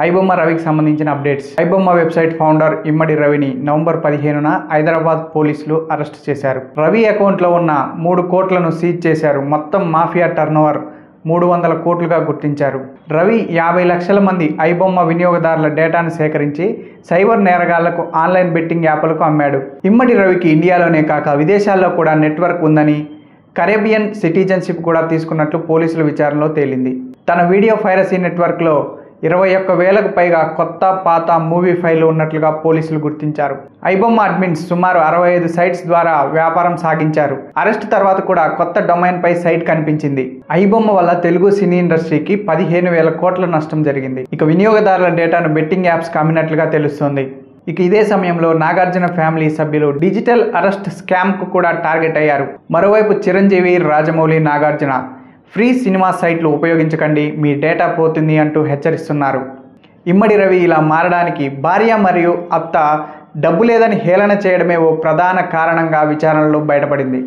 ఐబొమ్మ రవికి సంబంధించిన updates. IBomma website founder ఇమ్మడి రవిని నవంబర్ 15న హైదరాబాద్ పోలీసులు అరెస్ట్ చేశారు. రవి అకౌంట్లో ఉన్న 3 కోట్లను సీజ్ చేశారు. మొత్తం మాఫియా టర్నోవర్ 300 కోట్లుగా గుర్తించారు. రవి 50 లక్షల మంది ఐబొమ్మ వినియోగదారుల డేటాను సేకరించి సైబర్ నేరగాళ్లకు ఆన్లైన్ బెట్టింగ్ యాప్లకు అమ్మాడు. ఇమ్మడి రవికి ఇండియాలోనే కాక విదేశాల్లో కూడా నెట్వర్క్ ఉందని, కరేబియన్ సిటిజన్షిప్ కూడా తీసుకున్నట్లు పోలీసుల విచారణలో తేలింది. తన వీడియో పైరసీ నెట్వర్క్లో 21,000కు పైగా కొత్త, పాత మూవీ ఫైళ్లు ఉన్నట్లుగా పోలీసులు గుర్తించారు. ఐబొమ్మ అడ్మిన్స్ సుమారు 65 సైట్స్ ద్వారా వ్యాపారం సాగించారు. అరెస్ట్ తర్వాత కూడా కొత్త డొమైన్పై సైట్ కనిపించింది. ఐబొమ్మ వల్ల తెలుగు సినీ ఇండస్ట్రీకి 15,000 కోట్ల నష్టం జరిగింది. ఇక వినియోగదారుల డేటాను బెట్టింగ్ యాప్స్కి అమ్మినట్లుగా తెలుస్తోంది. ఇక ఇదే సమయంలో నాగార్జున ఫ్యామిలీ సభ్యులు డిజిటల్ అరెస్ట్ స్కామ్కు కూడా టార్గెట్ అయ్యారు. మరోవైపు చిరంజీవి, రాజమౌళి, నాగార్జున ఫ్రీ సినిమా సైట్లు ఉపయోగించకండి, మీ డేటా పోతుంది అంటూ హెచ్చరిస్తున్నారు. ఇమ్మడి రవి ఇలా మారడానికి భార్య మరియు అత్త డబ్బు లేదని హేళన చేయడమే ఓ ప్రధాన కారణంగా విచారణలో బయటపడింది.